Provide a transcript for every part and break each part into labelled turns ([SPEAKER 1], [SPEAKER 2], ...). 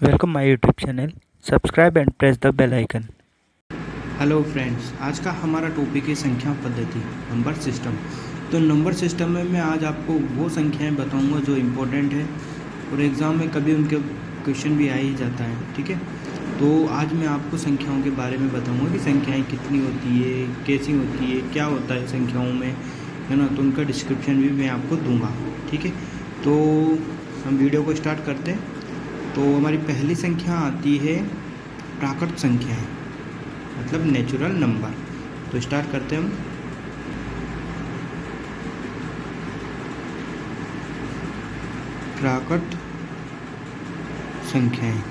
[SPEAKER 1] Welcome my YouTube channel. Subscribe and press the bell icon.
[SPEAKER 2] Hello friends, आज का हमारा topic है संख्या पद्धति, नंबर सिस्टम। तो नंबर सिस्टम में मैं आज आपको वो संख्याएं बताऊंगा जो इम्पोर्टेंट है और एग्ज़ाम में कभी उनके क्वेश्चन भी आ ही जाता है। ठीक है, तो आज मैं आपको संख्याओं के बारे में बताऊंगा कि संख्याएं कितनी होती है, कैसी होती है, क्या होता है संख्याओं में, है ना। तो उनका डिस्क्रिप्शन भी मैं आपको दूँगा। ठीक है, तो हम वीडियो को स्टार्ट करते हैं। तो हमारी पहली संख्या आती है प्राकृत संख्याएं, मतलब नेचुरल नंबर। तो स्टार्ट करते हैं हम। प्राकृत संख्याएं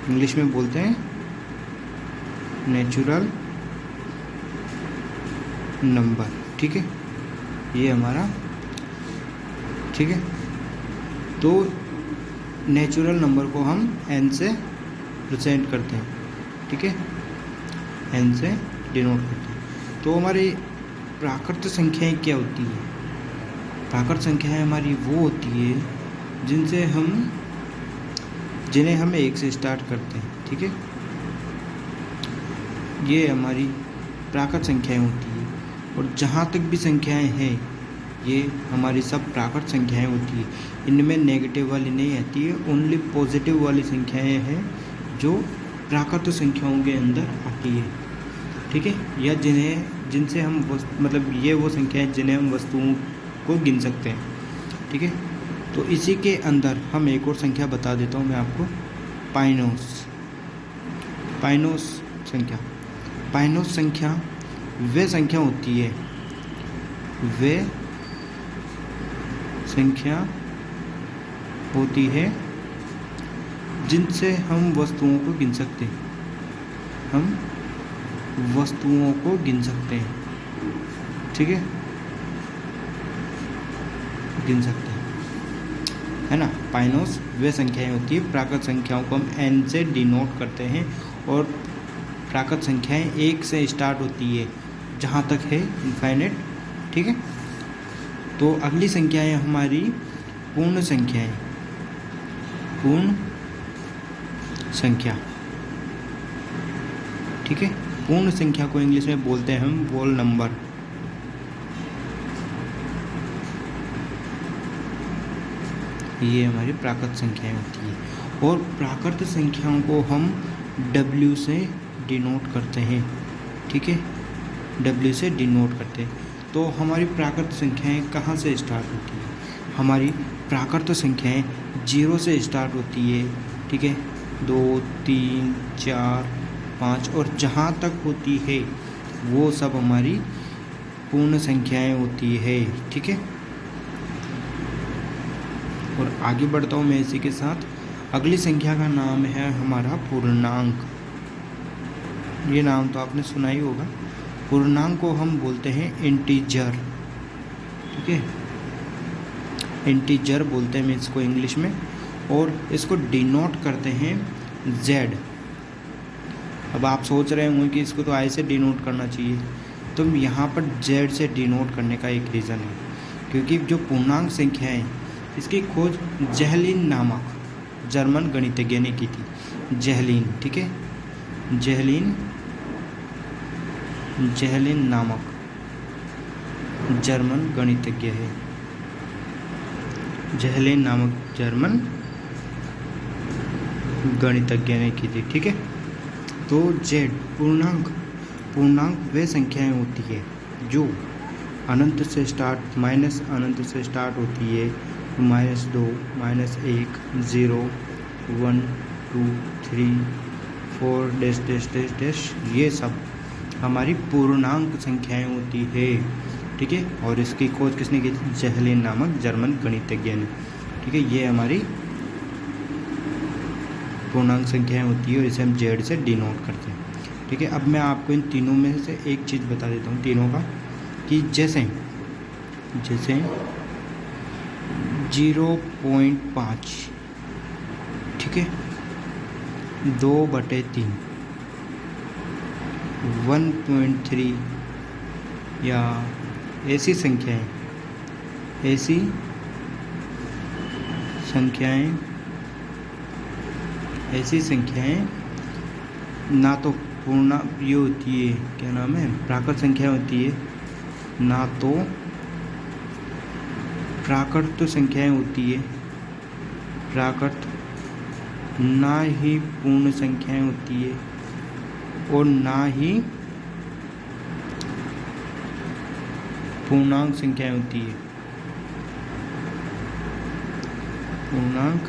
[SPEAKER 2] इंग्लिश में बोलते हैं नेचुरल नंबर। ठीक है, ये हमारा, ठीक है। तो नेचुरल नंबर को हम n से रिप्रेजेंट करते हैं। ठीक है, n से डिनोट करते हैं। तो हमारी प्राकृत संख्याएं क्या होती है? प्राकृत संख्याएं हमारी वो होती है जिन्हें हम 1 से स्टार्ट करते हैं। ठीक है, ये हमारी प्राकृत संख्याएं होती है। और जहाँ तक भी संख्याएं हैं, ये हमारी सब प्राकृत संख्याएं होती है। इनमें नेगेटिव वाली नहीं आती है, ओनली पॉजिटिव वाली संख्याएं हैं जो प्राकृत संख्याओं के अंदर आती है। ठीक है, या जिनसे हम मतलब ये वो संख्याएं जिन्हें हम वस्तुओं को गिन सकते हैं। ठीक है, तो इसी के अंदर हम एक और संख्या बता देता हूँ मैं आपको, पाइनोस संख्या। पाइनोस संख्या वे संख्या होती है, वे संख्या होती है जिनसे हम वस्तुओं को गिन सकते हैं। हम वस्तुओं को गिन सकते हैं। ठीक है, गिन सकते हैं, है ना। पाइनोस वे संख्याएं होती है। प्राकृत संख्याओं को हम n से डिनोट करते हैं और प्राकृत संख्याएं 1 से स्टार्ट होती है जहाँ तक है इनफाइनाइट। ठीक है, तो अगली संख्याएं हमारी पूर्ण संख्याएं, पूर्ण संख्या। ठीक है, पूर्ण संख्या को इंग्लिश में बोलते हैं हम होल नंबर। ये हमारी प्राकृत संख्याएं होती है। और प्राकृत संख्याओं को हम W से डिनोट करते हैं। ठीक है, W से डिनोट करते हैं। तो हमारी प्राकृत संख्याएं कहाँ से स्टार्ट होती है? हमारी प्राकृत संख्याएं 0 से स्टार्ट होती है। ठीक है, 2, 3, 4, 5 और जहाँ तक होती है वो सब हमारी पूर्ण संख्याएं होती है। ठीक है, और आगे बढ़ता हूँ मैं इसी के साथ। अगली संख्या का नाम है हमारा पूर्णांक। ये नाम तो आपने सुना ही होगा। पूर्णांक को हम बोलते हैं इंटीजर। ठीक है, इंटीजर बोलते हैं इसको इंग्लिश में, और इसको डिनोट करते हैं Z। अब आप सोच रहे होंगे कि इसको तो I से डिनोट करना चाहिए। तो यहाँ पर Z से डिनोट करने का एक रीज़न है, क्योंकि जो पूर्णांक संख्या है इसकी खोज जेहलिन नामक जर्मन गणितज्ञ ने की थी। जेहलिन, ठीक है, जेहलिन नामक जर्मन गणितज्ञ है। जेहलिन नामक जर्मन गणितज्ञ ने की थी। ठीक है, तो Z पूर्णांक वे संख्याएं होती है जो अनंत से स्टार्ट, माइनस अनंत से स्टार्ट होती है। -2, -1, 0, 1, 2, 3, 4 डैश डैश डैश डैश, ये सब हमारी पूर्णांक संख्याएं होती है। ठीक है, और इसकी खोज किसने की थी? जेहलिन नामक जर्मन गणितज्ञ ने। ठीक है, ये हमारी पूर्णांक संख्याएं होती है और इसे हम Z से डिनोट करते हैं। ठीक है, अब मैं आपको इन तीनों में से एक चीज़ बता देता हूँ तीनों का, कि जैसे 0.5, ठीक है, 2/3, 1.3 या ऐसी संख्याएं ऐसी संख्याएं ना तो पूर्ण ये होती है, क्या नाम है, प्राकृत संख्या होती है, ना तो प्राकृत संख्याएं होती है, प्राकृत, ना ही पूर्ण संख्याएं होती है, और ना ही पूर्णांक संख्याएं होती है। पूर्णांक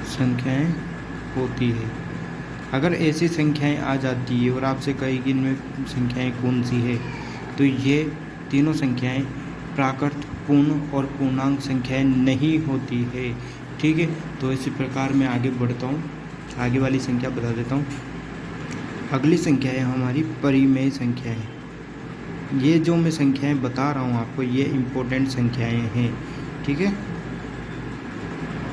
[SPEAKER 2] संख्याएं होती है। अगर ऐसी संख्याएं आ जाती है और आपसे कहेगी इनमें संख्याएं कौन सी है, तो ये तीनों संख्याएं प्राकृत, पूर्ण और पूर्णांक संख्याएं नहीं होती है। ठीक है, तो इसी प्रकार मैं आगे बढ़ता हूँ, आगे वाली संख्या बता देता हूँ। अगली संख्या है हमारी परिमेय संख्याएं। ये जो मैं संख्याएं बता रहा हूँ आपको, ये इम्पोर्टेंट संख्याएं हैं। ठीक है,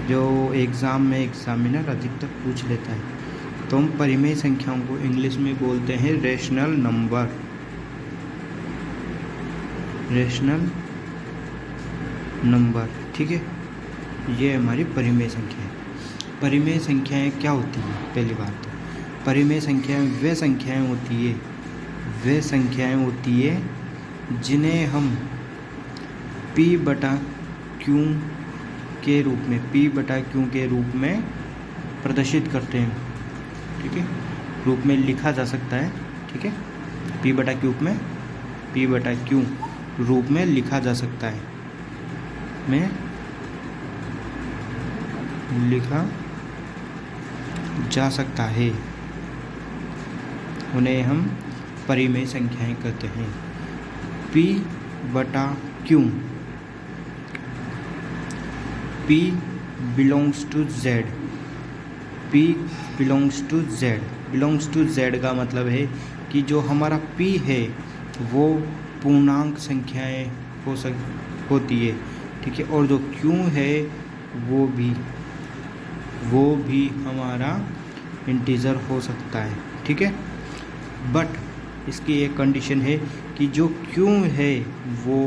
[SPEAKER 2] जो एग्ज़ाम में एग्जामिनर अधिकतर पूछ लेता है। तो हम परिमेय संख्याओं को इंग्लिश में बोलते हैं रेशनल नंबर। रेशनल नंबर, ठीक है, ये हमारी परिमेय संख्या है। परिमेय संख्याएं क्या होती हैं? पहली बात तो परिमेय संख्याएं वे संख्याएं होती है जिन्हें हम P/Q के रूप में प्रदर्शित करते हैं। ठीक है, रूप में लिखा जा सकता है। ठीक है, P/Q रूप में लिखा जा सकता है, उन्हें हम परिमेय संख्याएं कहते हैं। P/Q, P belongs to Z। P belongs to Z का मतलब है कि जो हमारा P है वो पूर्णांक संख्याएं होती है। ठीक है, और जो Q है वो भी हमारा इंटीजर हो सकता है। ठीक है, बट इसकी एक कंडीशन है कि जो Q है वो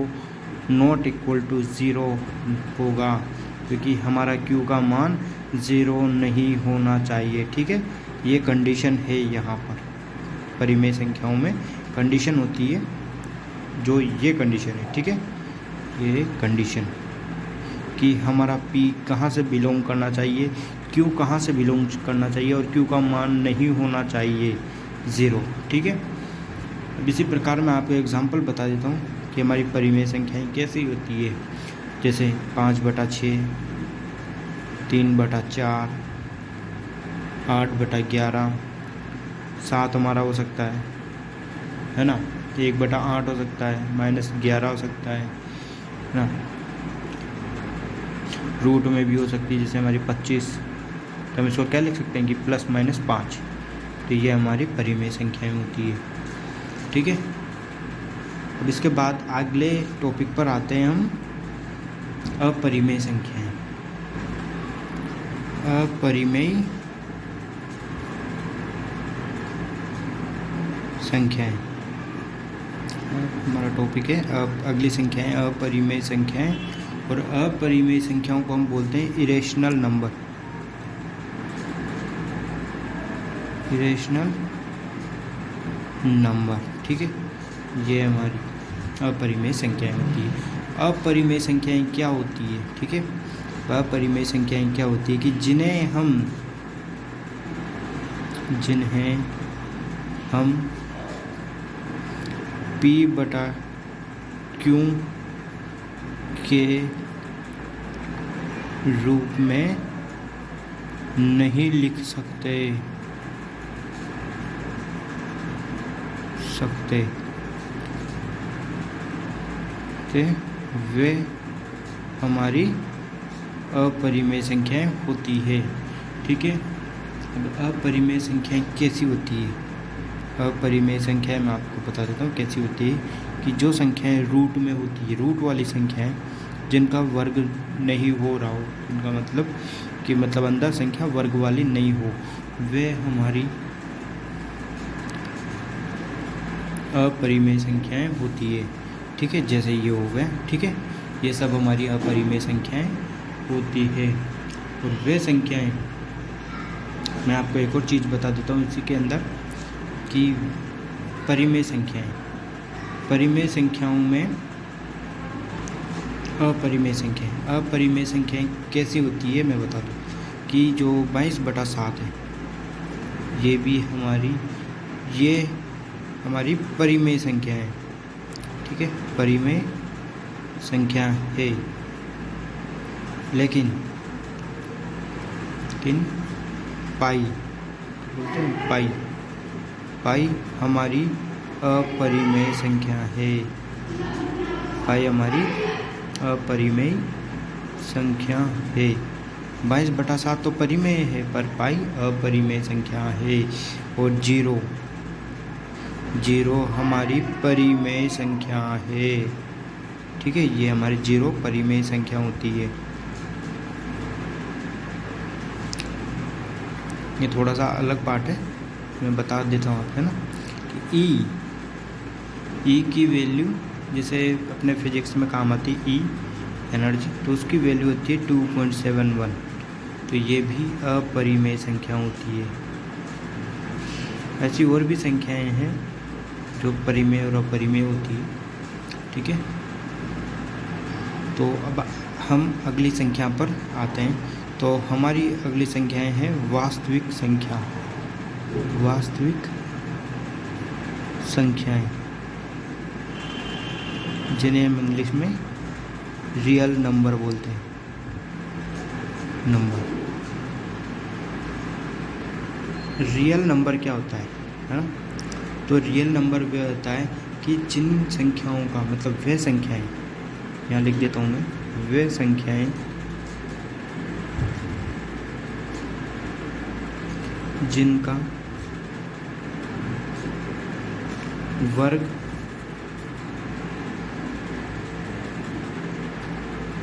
[SPEAKER 2] नॉट इक्वल टू 0 होगा, क्योंकि हमारा Q का मान 0 नहीं होना चाहिए। ठीक है, ये कंडीशन है। यहाँ पर परिमेय संख्याओं में कंडीशन होती है, जो ये कंडीशन है। ठीक है, ये कंडीशन कि हमारा P कहाँ से बिलोंग करना चाहिए, Q कहाँ से बिलोंग करना चाहिए, और Q का मान नहीं होना चाहिए 0। ठीक है, अब इसी प्रकार मैं आपको एग्जांपल बता देता हूँ कि हमारी परिमेय संख्याएं कैसी होती है। जैसे 5/6, 3/4, 8/11, 7 हमारा हो सकता है ना, 1/8 हो सकता है, -11 हो सकता है ना, रूट में भी हो सकती है, जैसे हमारी 25। तो हम इसको क्या लिख सकते हैं कि +-5। तो ये हमारी परिमेय संख्याएं होती है। ठीक है, अब इसके बाद अगले टॉपिक पर आते हैं हम, अपरिमेय संख्याएं। अपरिमेय संख्याएं हमारा टॉपिक है। अगली संख्याएं अपरिमेय संख्याएं, और अपरिमेय संख्याओं को हम बोलते हैं इरेशनल नंबर। इरेशनल नंबर, ठीक है, ये हमारी अपरिमेय संख्याएं होती है। अपरिमेय संख्याएं क्या होती है? ठीक है, अपरिमेय संख्याएं क्या होती है कि जिन्हें हम P/Q के रूप में नहीं लिख सकते वे हमारी अपरिमेय संख्याएं होती है। ठीक है, अब अपरिमेय संख्याएं कैसी होती है? अपरिमेय संख्याएं मैं आपको बता देता हूँ कैसी होती है कि जो संख्याएं रूट में होती है, रूट वाली संख्याएं जिनका वर्ग नहीं हो रहा हो, उनका मतलब अंदर संख्या वर्ग वाली नहीं हो, वे हमारी अपरिमेय संख्याएं होती है। ठीक है, जैसे ये हो गए। ठीक है, ये सब हमारी अपरिमेय संख्याएं होती है। और वे संख्याएं मैं आपको एक और चीज़ बता देता हूँ इसी के अंदर कि परिमेय संख्याएं, परिमेय संख्याओं में अपरिमेय संख्याएं कैसी होती है मैं बता दूँ कि जो 22/7 है ये हमारी परिमेय संख्या है, ठीक है, परिमेय संख्या है। लेकिन पाई बोलते हैं, पाई हमारी अपरिमेय संख्या है। पाई हमारी अपरिमेय संख्या है। 22/7 तो परिमेय है पर पाई अपरिमेय संख्या है। और जीरो हमारी परिमेय संख्या है, ठीक है, ये हमारी 0 परिमेय संख्या होती है। ये थोड़ा सा अलग पार्ट है, मैं बता देता हूँ आपको, है ना, कि ई की वैल्यू जैसे अपने फिजिक्स में काम आती है, ई एनर्जी, तो उसकी वैल्यू होती है 2.71। तो ये भी अपरिमेय संख्या होती है। ऐसी और भी संख्याएं हैं जो परिमेय और अपरिमेय होती है, ठीक है। तो अब हम अगली संख्या पर आते हैं। तो हमारी अगली संख्याएं हैं वास्तविक संख्याएं, जिन्हें हम इंग्लिश में रियल नंबर बोलते हैं। रियल नंबर क्या होता है ना? तो रियल नंबर वह होता है कि जिन संख्याओं का मतलब वह संख्याएं, यहाँ लिख देता हूँ मैं, वह संख्याएं जिनका वर्ग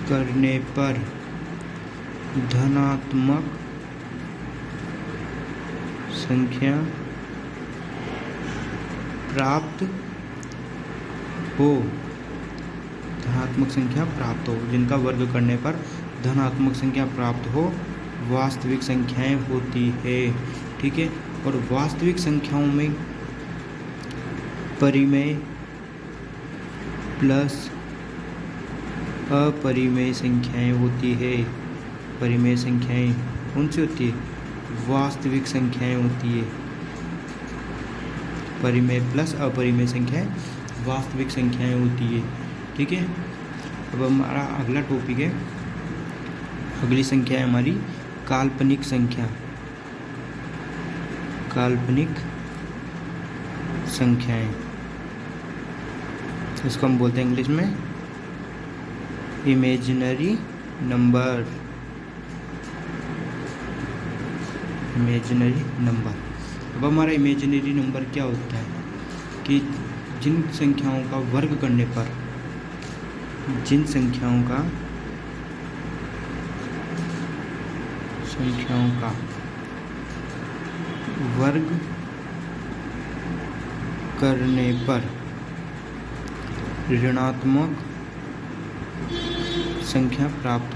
[SPEAKER 2] करने पर धनात्मक संख्या प्राप्त हो, जिनका वर्ग करने पर धनात्मक संख्या प्राप्त हो, वास्तविक संख्याएं होती है, ठीक है। और वास्तविक संख्याओं में परिमेय प्लस अपरिमेय संख्याएं होती है। परिमेय संख्याएं कौन सी होती है? वास्तविक संख्याएं होती है। परिमेय प्लस अपरिमेय संख्याएं वास्तविक संख्याएं होती है, ठीक है। अब हमारा अगला टॉपिक है, अगली संख्या है हमारी काल्पनिक संख्या। काल्पनिक संख्याएं, इसको हम बोलते हैं इंग्लिश में इमेजिनरी नंबर। अब हमारा इमेजिनरी नंबर क्या होता है कि जिन संख्याओं का वर्ग करने पर, संख्याओं का वर्ग करने पर ऋणात्मक संख्या प्राप्त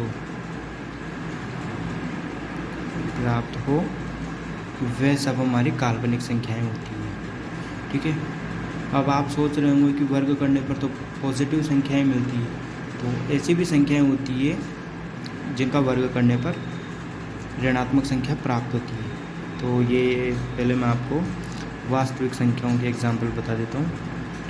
[SPEAKER 2] हो, वह सब हमारी काल्पनिक संख्याएं होती हैं, ठीक है। अब आप सोच रहे होंगे कि वर्ग करने पर तो पॉजिटिव संख्याएं मिलती है, तो ऐसी भी संख्याएं होती है जिनका वर्ग करने पर ऋणात्मक संख्या प्राप्त होती है। तो ये पहले मैं आपको वास्तविक संख्याओं के एग्जाम्पल बता देता हूँ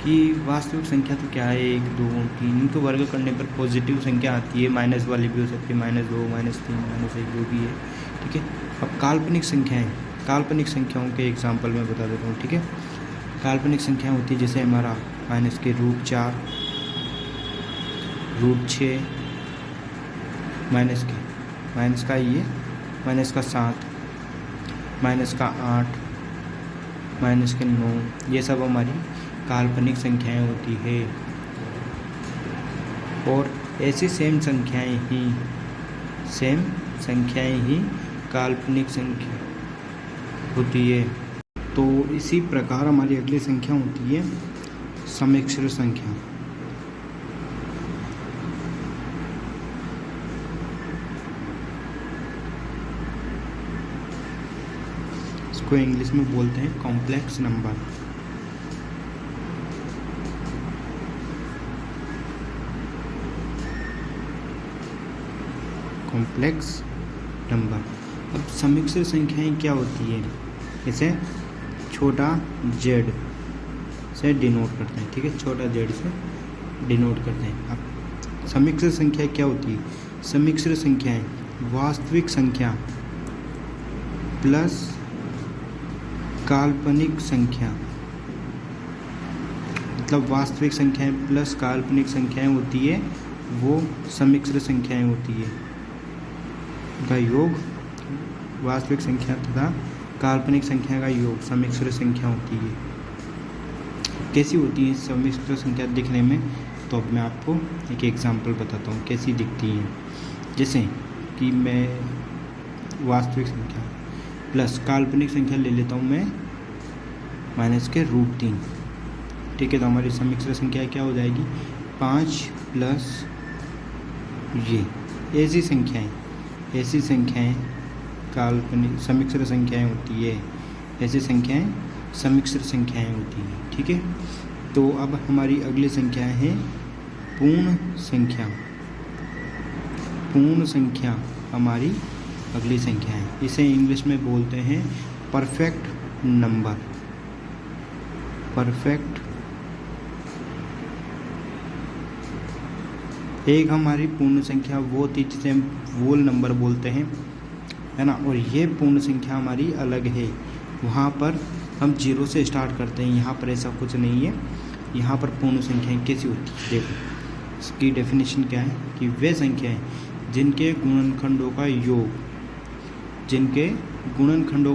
[SPEAKER 2] कि वास्तविक संख्या तो क्या है, 1, 2, 3, इनको वर्ग करने पर पॉजिटिव संख्या आती है, माइनस वाली भी हो सकती है, -2, -3, -1 जो भी है, ठीक है। अब काल्पनिक संख्याओं के एग्जाम्पल मैं बता देता हूँ, ठीक है। काल्पनिक संख्या होती है जैसे हमारा -√4, √6, माइनस का ये, -7, -8, -9, ये सब हमारी काल्पनिक संख्याएं होती है। और ऐसी सेम संख्याएं ही काल्पनिक संख्या होती है। तो इसी प्रकार हमारी अगली संख्या होती है सम्मिश्र संख्या। इसको इंग्लिश में बोलते हैं कॉम्प्लेक्स नंबर। Complex number. अब समिश्र संख्याएं क्या होती है, इसे छोटा z से डिनोट करते हैं, ठीक है, छोटा z से डिनोट करते हैं। अब समिश्र संख्या क्या होती है, समिश्र संख्याएं वास्तविक संख्या प्लस काल्पनिक संख्या, मतलब वास्तविक संख्याएं प्लस काल्पनिक संख्याएं होती है, वो समिश्र संख्याएं होती है। का योग वास्तविक संख्या तथा काल्पनिक संख्या का योग समिश्र संख्या होती है। कैसी होती है समिश्र संख्या दिखने में, तो अब मैं आपको एक एग्जांपल बताता हूँ कैसी दिखती है। जैसे कि मैं वास्तविक संख्या प्लस काल्पनिक संख्या ले लेता हूँ मैं -√3, ठीक है। तो हमारी समिश्र संख्या क्या हो जाएगी, 5 प्लस ये। ऐसी संख्याएं काल्पनिक समिश्र संख्याएं होती है, ऐसी संख्याएं समिश्र संख्याएं होती हैं, ठीक है। तो अब हमारी अगली संख्या है पूर्ण संख्या। पूर्ण संख्या हमारी अगली संख्या है, इसे इंग्लिश में बोलते हैं परफेक्ट नंबर। परफेक्ट एक हमारी पूर्ण संख्या वो होती है जिसे हम वोल नंबर बोलते हैं, है ना। और ये पूर्ण संख्या हमारी अलग है, वहाँ पर हम 0 से स्टार्ट करते हैं, यहाँ पर ऐसा कुछ नहीं है। यहाँ पर पूर्ण संख्याएं कैसी होती है, देखो इसकी डेफिनेशन क्या है कि वे संख्याएं जिनके गुणनखंडों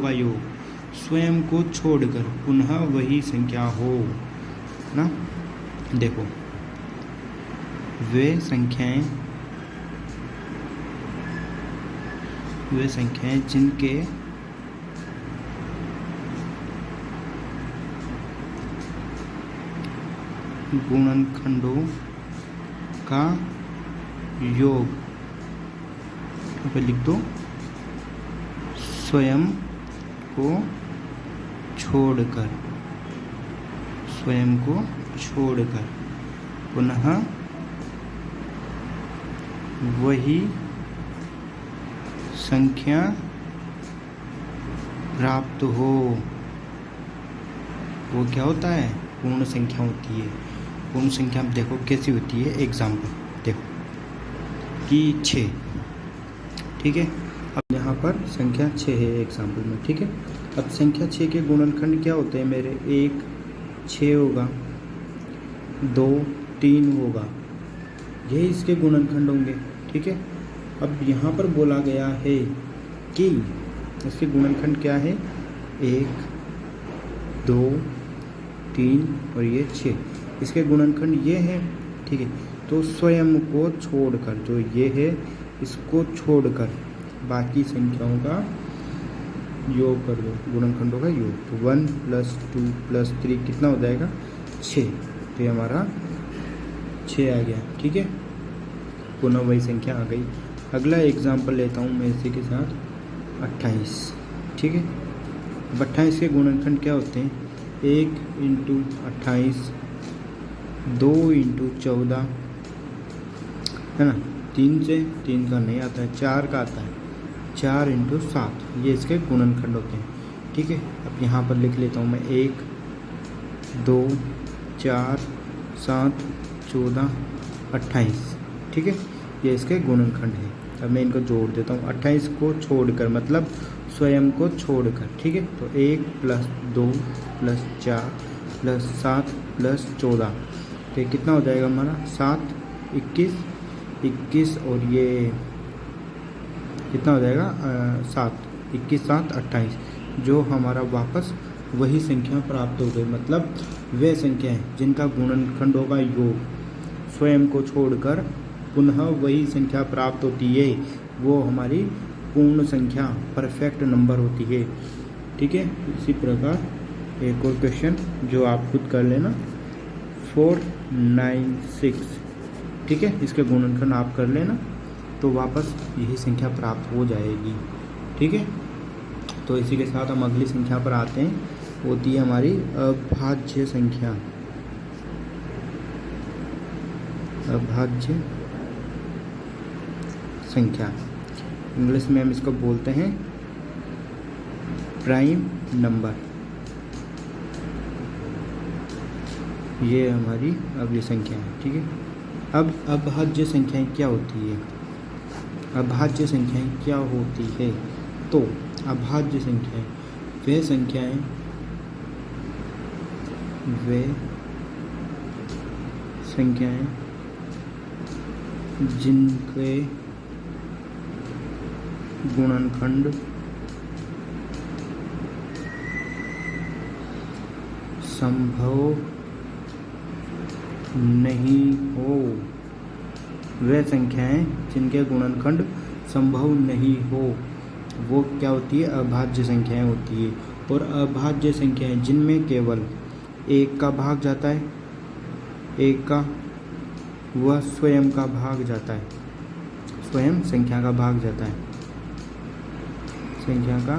[SPEAKER 2] का योग स्वयं को छोड़कर पुनः वही संख्या हो ना। देखो वे संख्याएं जिनके गुणनखंडों का योग, यहाँ पे लिख दो, स्वयं को छोड़कर पुनः वही संख्या प्राप्त हो, वो क्या होता है, पूर्ण संख्या होती है। पूर्ण संख्या में देखो कैसी होती है, एग्जाम्पल देखो कि 6, ठीक है। अब यहाँ पर संख्या 6 है एग्जाम्पल में, ठीक है। अब संख्या 6 के गुणनखंड क्या होते हैं मेरे, 1 6 होगा, 2 3 होगा, यही इसके गुणनखंड होंगे, ठीक है। अब यहाँ पर बोला गया है कि इसके गुणनखंड क्या है, 1 2 3 और ये 6, इसके गुणनखंड ये है, ठीक है। तो स्वयं को छोड़कर, जो ये है इसको छोड़कर बाकी संख्याओं का योग कर दो, गुणनखंडों का योग। तो 1 + 2 + 3 कितना हो जाएगा, 6। तो ये हमारा 6 आ गया, ठीक है, पुनः वही संख्या आ गई। अगला एग्जाम्पल लेता हूँ मैं इसी के साथ 28, ठीक है। अब 28 के गुणनखंड क्या होते हैं, 1 × 28, 2 × 14, है ना। 3 से 3 का नहीं आता है, 4 का आता है, 4 × 7, ये इसके गुणनखंड होते हैं, ठीक है। अब यहाँ पर लिख लेता हूँ मैं 1 2 4 7 14 28, ठीक है, ये इसके गुणनखंड है। अब मैं इनको जोड़ देता हूँ, 28 को छोड़कर मतलब स्वयं को छोड़कर, ठीक है। तो 1 + 2 + 4 + 7 + 14, तो कितना हो जाएगा हमारा, 7 21 और ये कितना हो जाएगा, 7 21 7 28, जो हमारा वापस वही संख्या प्राप्त हो गई। मतलब वे संख्याएं जिनका गुणनखंडों का योग स्वयं को छोड़कर पुनः वही संख्या प्राप्त होती है, वो हमारी पूर्ण संख्या परफेक्ट नंबर होती है, ठीक है। इसी प्रकार एक और क्वेश्चन जो आप खुद कर लेना, 496, ठीक है, इसके गुणनखंड आप कर लेना, तो वापस यही संख्या प्राप्त हो जाएगी, ठीक है। तो इसी के साथ हम अगली संख्या पर आते हैं, होती है हमारी अभाज्य संख्या। अभाज्य संख्या, इंग्लिश में हम इसको बोलते हैं प्राइम नंबर। ये हमारी अगली संख्या है, ठीक है। अब अभाज्य संख्याएं क्या होती है? अभाज्य संख्याएं क्या होती है? तो अभाज्य संख्याएं वे संख्याएं जिनके गुणनखंड संभव नहीं हो। वे संख्याएं जिनके गुणनखंड संभव नहीं हो, वो क्या होती है? अभाज्य संख्याएं होती है। और अभाज्य संख्याएं जिनमें केवल एक का भाग जाता है, एक का वह स्वयं का भाग जाता है, स्वयं संख्या का भाग जाता है, संख्या का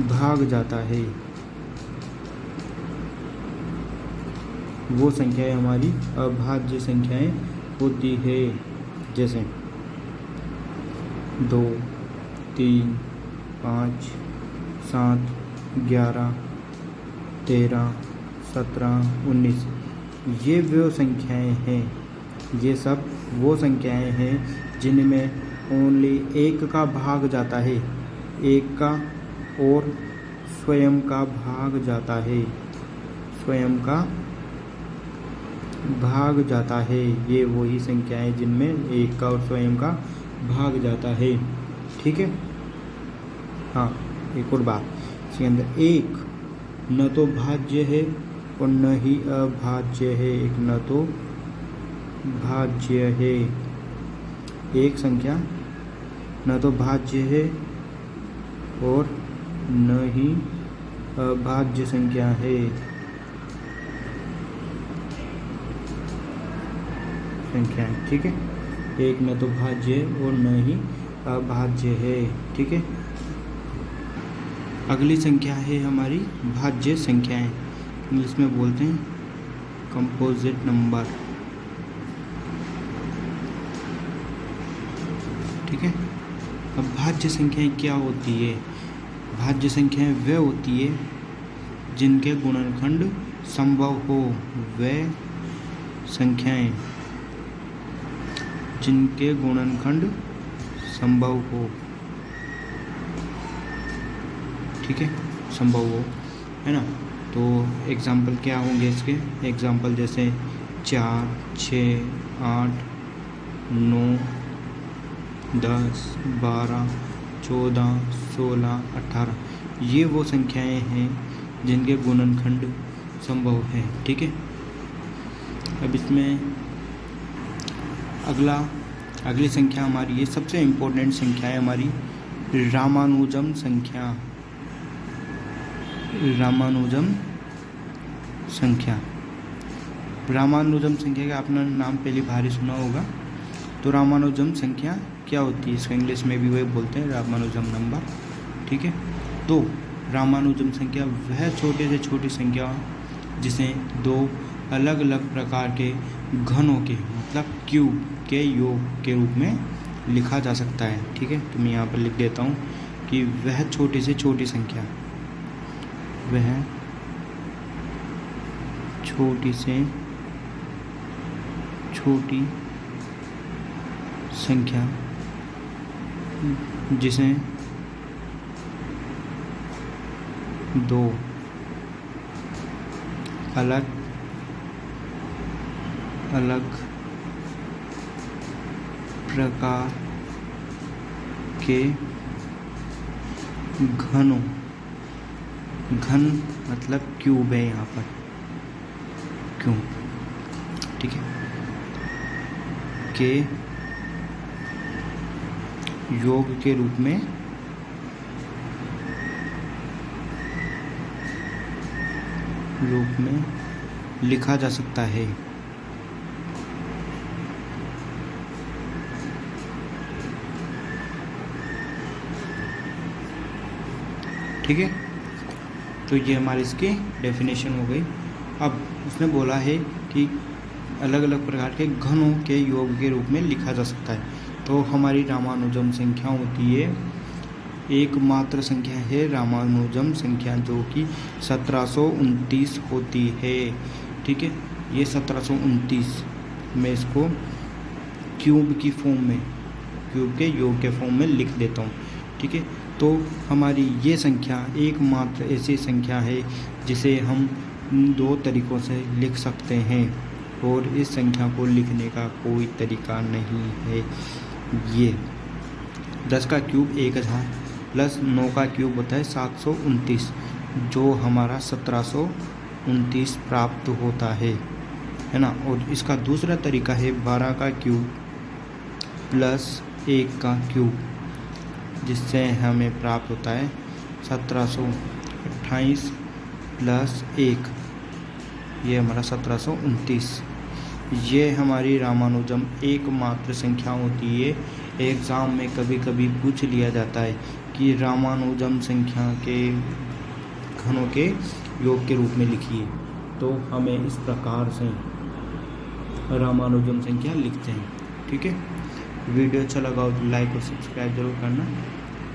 [SPEAKER 2] भाग जाता है, वो संख्याएं हमारी अभाज्य संख्याएं होती है। जैसे 2, 3, 5, 7, 11, 13, 17, 19, ये वो संख्याएं हैं, ये सब वो संख्याएं हैं जिनमें ओनली एक का भाग जाता है, एक का और स्वयं का भाग जाता है, स्वयं का भाग जाता है। ये वही संख्याएं जिनमें एक का और स्वयं का भाग जाता है, ठीक है। हाँ, एक और बात, इसके अंदर एक न तो भाज्य है और न ही अभाज्य है। एक न तो भाज्य है, एक संख्या न तो भाज्य है और न ही अभाज्य संख्या है, संख्या है, ठीक है। एक न तो भाज्य और न ही अभाज्य है, ठीक है। अगली संख्या है हमारी भाज्य संख्याएं, इंग्लिश में बोलते हैं कंपोजिट नंबर, ठीक है। अब भाज्य संख्याएं क्या होती है? भाज्य संख्याएं वे होती है जिनके गुणनखंड संभव हो, वे संख्याएं जिनके गुणनखंड संभव हो, ठीक है, संभव हो, है ना। तो एग्जाम्पल क्या होंगे इसके? एग्जाम्पल जैसे 4, 6, 8, 9, 10, 12, 14, 16, 18, ये वो संख्याएं हैं जिनके गुणनखंड संभव है, ठीक है। अब इसमें अगली संख्या हमारी, ये सबसे इम्पोर्टेंट संख्या है हमारी रामानुजन संख्या। रामानुजन संख्या, रामानुजन संख्या का आपने नाम पहली बार ही सुना होगा। तो रामानुजन संख्या क्या होती है? इसको इंग्लिश में भी वही बोलते हैं रामानुजन नंबर, ठीक है। तो रामानुजन संख्या वह छोटे से छोटी संख्या जिसे दो अलग अलग प्रकार के घनों के, मतलब क्यूब के योग के रूप में लिखा जा सकता है, ठीक है। तो मैं यहाँ पर लिख देता हूँ कि वह छोटी से छोटी संख्या, वह छोटी से छोटी संख्या जिसे दो अलग अलग प्रकार के घनों, घन मतलब क्यूब है यहाँ पर, क्यूब, ठीक है, के योग के रूप में लिखा जा सकता है। ठीक है, तो ये हमारी इसकी डेफिनेशन हो गई। अब उसने बोला है कि अलग अलग प्रकार के घनों के योग के रूप में लिखा जा सकता है। तो हमारी रामानुजम संख्या होती है, एकमात्र संख्या है रामानुजम संख्या, जो कि 1729 होती है। ठीक है, ये 1729 मैं इसको क्यूब की फॉर्म में, क्यूब के योग के फॉर्म में लिख देता हूँ। ठीक है, तो हमारी ये संख्या एकमात्र ऐसी संख्या है जिसे हम 2 तरीक़ों से लिख सकते हैं, और इस संख्या को लिखने का कोई तरीका नहीं है। ये 10 का क्यूब 1000 प्लस 9 का क्यूब होता है 729, जो हमारा 1729 प्राप्त होता है ना। और इसका दूसरा तरीका है 12 का क्यूब प्लस 1 का क्यूब, जिससे हमें प्राप्त होता है 1728 प्लस 1, ये हमारा 1729। ये हमारी रामानुजम एकमात्र संख्या होती है। एग्ज़ाम में कभी कभी पूछ लिया जाता है कि रामानुजम संख्या के घनों के योग के रूप में लिखिए, तो हमें इस प्रकार से रामानुजम संख्या लिखते हैं। ठीक है, वीडियो अच्छा लगा हो तो लाइक और सब्सक्राइब जरूर करना,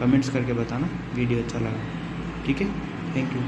[SPEAKER 2] कमेंट्स करके बताना वीडियो अच्छा लगा। ठीक है, थैंक यू।